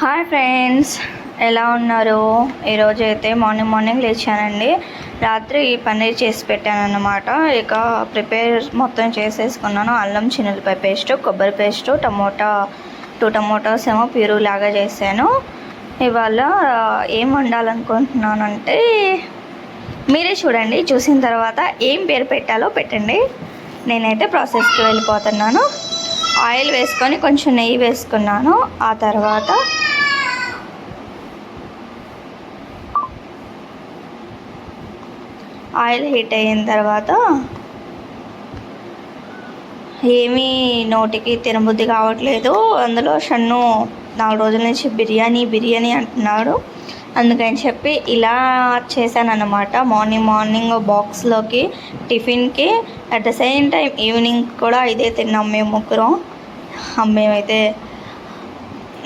Hi friends, ఎలా ఉన్నారు? ఈరోజు అయితే మార్నింగ్ లేచానండి. రాత్రి పన్నీర్ చేసి పెట్టాను అన్నమాట. ఇక ప్రిపేర్ మొత్తం చేసేసుకున్నాను. అల్లం చిన్నులపాయ పేస్ట్, కొబ్బరి పేస్టు, టూ టమోటాస్ ఏమో ప్యూరీ లాగా చేశాను. ఇవాళ ఏం వండాలనుకుంటున్నానంటే మీరే చూడండి. చూసిన తర్వాత ఏం పేరు పెట్టాలో పెట్టండి. నేనైతే ప్రాసెస్కి వెళ్ళిపోతున్నాను. ఆయిల్ వేసుకొని కొంచెం నెయ్యి వేసుకున్నాను. ఆ తర్వాత ఆయిల్ హీట్ అయిన తర్వాత ఏమీ నోటికి తినబుద్ధి కావట్లేదు. అందులో షన్ను 4 రోజుల నుంచి బిర్యానీ అంటున్నాడు. అందుకని చెప్పి ఇలా చేశానన్నమాట. మార్నింగ్ బాక్స్లోకి టిఫిన్కి, at the same time evening కూడా ఇదే తిన్నాం మేము ముగ్గురం. మేమైతే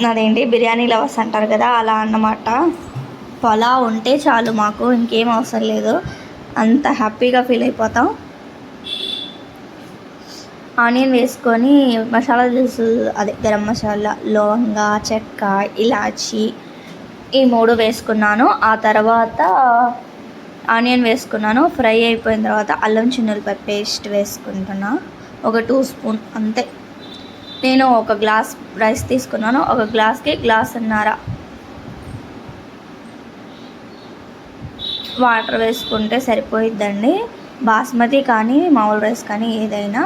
అదేంటి బిర్యానీ లవర్స్ అంటారు కదా, అలా అన్నమాట. పలావ్ ఉంటే చాలు మాకు, ఇంకేం అవసరం లేదు. అంత హ్యాపీగా ఫీల్ అయిపోతాం. ఆనియన్ వేసుకొని మసాలా దినుసులు, అదే గరం మసాలా, లవంగా, చెక్క, ఇలాచి ఈ 3 వేసుకున్నాను. ఆ తర్వాత ఆనియన్ వేసుకున్నాను. ఫ్రై అయిపోయిన తర్వాత అల్లం చిన్నులపాయ పేస్ట్ వేసుకుంటున్నా, ఒక 2 స్పూన్ అంతే. నేను ఒక గ్లాస్ రైస్ తీసుకున్నాను. ఒక గ్లాస్కి గ్లాసున్నర వాటర్ వేసుకుంటే సరిపోయిద్దండి. బాస్మతి కానీ మామూలు రైస్ కానీ ఏదైనా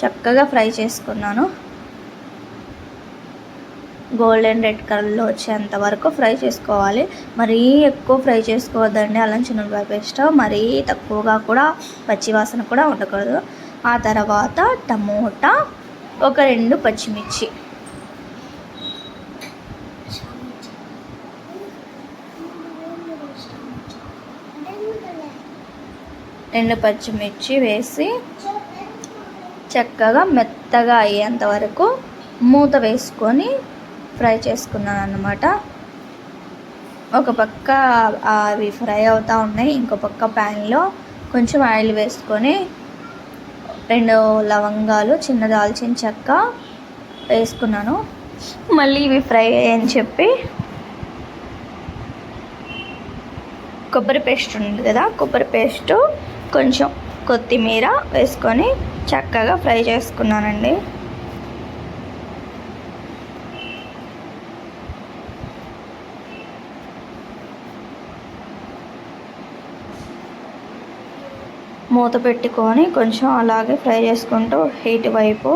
చక్కగా ఫ్రై చేసుకున్నాను. గోల్డెన్ రెడ్ కలర్లో వచ్చేంత వరకు ఫ్రై చేసుకోవాలి. మరీ ఎక్కువ ఫ్రై చేసుకోవద్దండి అల్లం చిన్నులపాయ పేస్ట్. మరీ తక్కువగా కూడా పచ్చివాసన కూడా ఉండకూడదు. ఆ తర్వాత టమోటా, ఒక 2 పచ్చిమిర్చి, వేసి చక్కగా మెత్తగా అయ్యేంత వరకు మూత వేసుకొని ఫ్రై చేసుకున్నాను అన్నమాట. ఒక పక్క అవి ఫ్రై అవుతూ ఉన్నాయి. ఇంకో పక్క ప్యాన్లో కొంచెం ఆయిల్ వేసుకొని 2 లవంగాలు, చిన్న దాల్చిన చెక్క వేసుకున్నాను. మళ్ళీ ఇవి ఫ్రై అయ్యని చెప్పి కొబ్బరి పేస్ట్ ఉంది కదా, కొబ్బరి పేస్టు, కొంచెం కొత్తిమీర వేసుకొని చక్కగా ఫ్రై చేసుకున్నానండి. మూత పెట్టుకొని కొంచెం అలాగే ఫ్రై చేసుకుంటూ హీట్ వైపు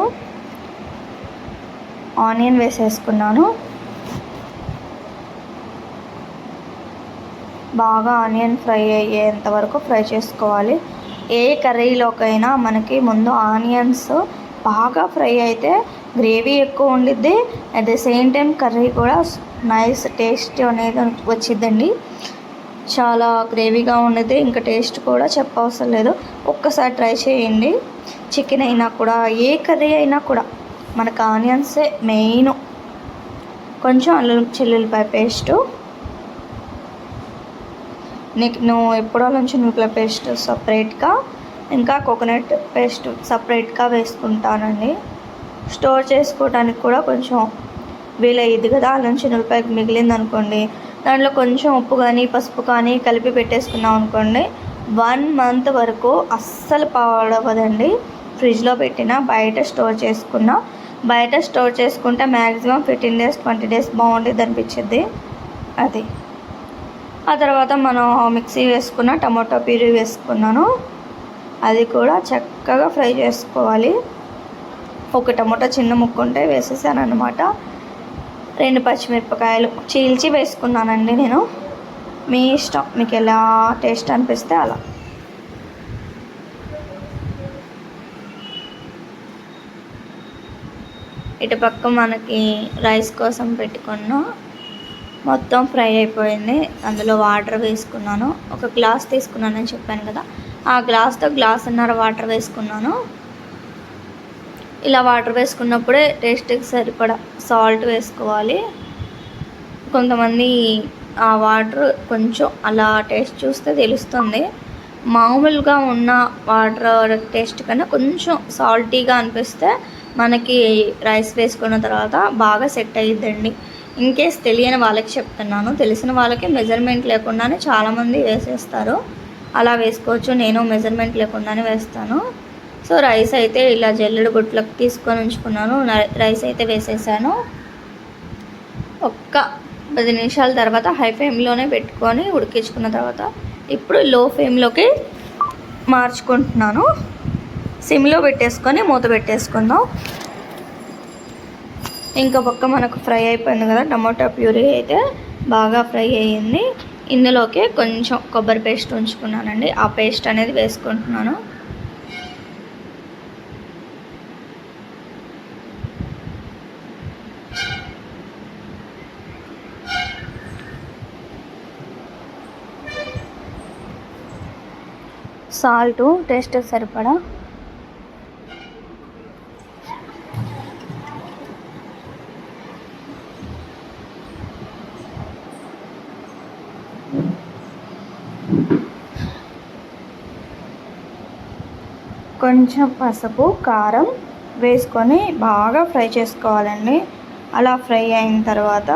ఆనియన్ వేసేసుకున్నాను. బాగా ఆనియన్ ఫ్రై అయ్యేంత వరకు ఫ్రై చేసుకోవాలి. ఏ కర్రీలోకైనా మనకి ముందు ఆనియన్స్ బాగా ఫ్రై అయితే గ్రేవీ ఎక్కువ ఉండిద్ది. At the same time curry కూడా నైస్ టేస్ట్ అనేది వచ్చిద్దండి. చాలా గ్రేవీగా ఉండేది, ఇంకా టేస్ట్ కూడా చెప్పవసరం లేదు. ఒక్కసారి ట్రై చేయండి. చికెన్ అయినా కూడా, ఏ కర్రీ అయినా కూడా మనకు ఆనియన్సే మెయిన్. కొంచెం అల్లం చిన్నులపాయ పేస్టు, నేను ఎప్పుడో అల్లం చిన్నులపాయ పేస్ట్ సపరేట్గా, ఇంకా కోకోనట్ పేస్ట్ సపరేట్గా వేసుకుంటానండి. స్టోర్ చేసుకోవడానికి కూడా కొంచెం వీలయ్యిద్ది కదా. అల్లం చిన్నులపాయ మిగిలింది అనుకోండి, దాంట్లో కొంచెం ఉప్పు కానీ పసుపు కానీ కలిపి పెట్టేసుకున్నాం అనుకోండి, 1 మంత్ వరకు అస్సలు పాడవదండి. ఫ్రిడ్జ్లో పెట్టినా, బయట స్టోర్ చేసుకుంటే మ్యాక్సిమం 15 days 20 days బాగుండేది అనిపించింది. అది ఆ తర్వాత మనం మిక్సీ వేసుకున్న టమాటో ప్యూరీ వేసుకున్నాను. అది కూడా చక్కగా ఫ్రై చేసుకోవాలి. ఒక టమాటో చిన్న ముక్క ఉంటే వేసేసాను అన్నమాట. 2 పచ్చిమిరపకాయలు చీల్చి వేసుకున్నానండి నేను. మీ ఇష్టం, మీకు ఎలా టేస్ట్ అనిపిస్తే అలా. ఇటు పక్క మనకి రైస్ కోసం పెట్టుకున్న మొత్తం ఫ్రై అయిపోయింది. అందులో వాటర్ వేసుకున్నాను. ఒక గ్లాస్ తీసుకున్నానని చెప్పాను కదా, ఆ గ్లాస్తో గ్లాసున్నర వాటర్ వేసుకున్నాను. ఇలా వాటర్ వేసుకున్నప్పుడే టేస్ట్కి సరిపడా సాల్ట్ వేసుకోవాలి. కొంతమంది ఆ వాటర్ కొంచెం అలా టేస్ట్ చూస్తే తెలుస్తుంది. మామూలుగా ఉన్న వాటర్ టేస్ట్ కన్నా కొంచెం సాల్టీగా అనిపిస్తే మనకి రైస్ వేసుకున్న తర్వాత బాగా సెట్ అయ్యిద్దండి. ఇన్కేస్ తెలియని వాళ్ళకి చెప్తున్నాను, తెలిసిన వాళ్ళకి మెజర్మెంట్ లేకుండానే చాలామంది వేసేస్తారు. అలా వేసుకోవచ్చు, నేను మెజర్మెంట్ లేకుండానే వేస్తాను. సో రైస్ అయితే ఇలా జల్లెడ గుట్లకు తీసుకొని ఉంచుకున్నాను. రైస్ అయితే వేసేసాను. ఒక్క 10 నిమిషాల తర్వాత హై ఫ్లేమ్లోనే పెట్టుకొని ఉడికించుకున్న తర్వాత ఇప్పుడు లో ఫ్లేమ్లోకి మార్చుకుంటున్నాను. సిమ్లో పెట్టేసుకొని మూత పెట్టేసుకుందాం. ఇంకో పక్క మనకు ఫ్రై అయిపోయింది కదా, టమాటా ప్యూరీ అయితే బాగా ఫ్రై అయ్యింది. ఇందులోకి కొంచెం కొబ్బరి పేస్ట్ ఉంచుకున్నానండి, ఆ పేస్ట్ అనేది వేసుకుంటున్నాను. సాల్టు టేస్ట్ సరిపడా, కొంచెం పసుపు, కారం వేసుకొని బాగా ఫ్రై చేసుకోవాలండి. అలా ఫ్రై అయిన తర్వాత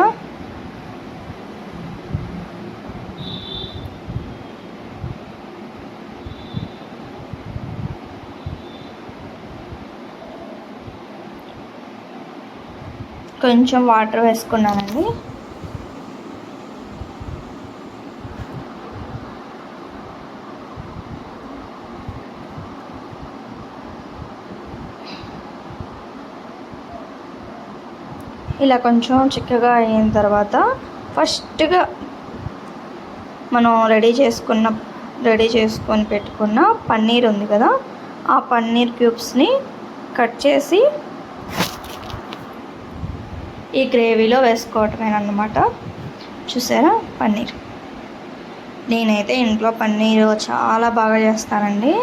కొంచెం వాటర్ వేసుకున్నానండి. ఇలా కొంచెం చిక్కగా అయిన తర్వాత ఫస్ట్గా మనం రెడీ చేసుకొని పెట్టుకున్న పన్నీర్ ఉంది కదా, ఆ పన్నీర్ క్యూబ్స్ని కట్ చేసి ఈ గ్రేవీలో వేసుకోవటమేనమాట. చూసారా పన్నీర్, నేనైతే ఇంట్లో పన్నీర్ చాలా బాగా చేస్తానండి.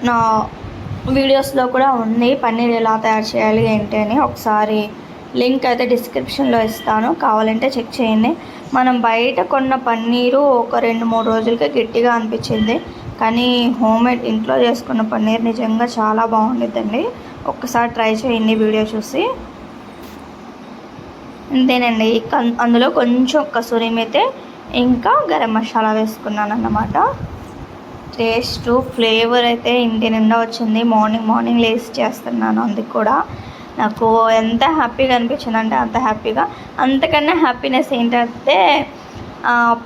నా వీడియోస్లో కూడా ఉంది పన్నీర్ ఎలా తయారు చేయాలి ఏంటి అని. ఒకసారి లింక్ అయితే డిస్క్రిప్షన్లో ఇస్తాను, కావాలంటే చెక్ చేయండి. మనం బయట కొన్న పన్నీరు ఒక 2-3 రోజులకే గట్టిగా అనిపించింది, కానీ హోమ్మేడ్ ఇంట్లో చేసుకున్న పన్నీర్ నిజంగా చాలా బాగుండిద్దండి. ఒక్కసారి ట్రై చేయండి వీడియో చూసి. అంతేనండి. అందులో కొంచెం కసూరి మేతి ఇంకా గరం మసాలా వేసుకున్నాను అన్నమాట. టేస్ట్ ఫ్లేవర్ అయితే ఇంటి నిండా వచ్చింది. మార్నింగ్ లేసి చేస్తున్నాను, అందుకు కూడా నాకు ఎంత హ్యాపీగా అనిపించింది అంటే అంత హ్యాపీగా. అంతకన్నా హ్యాపీనెస్ ఏంటంటే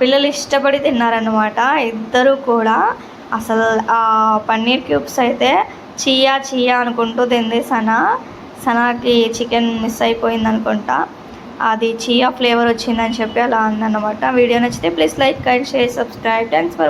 పిల్లలు ఇష్టపడి తిన్నారన్నమాట ఇద్దరు కూడా. అసలు ఆ పన్నీర్ క్యూబ్స్ అయితే చీయా అనుకుంటూ తింది. సనాకి చికెన్ మిస్ అయిపోయింది అనుకుంటా, అది చీయా ఫ్లేవర్ వచ్చిందని చెప్పి అలా అందన్నమాట. వీడియో నచ్చితే please like and share, subscribe. Thanks for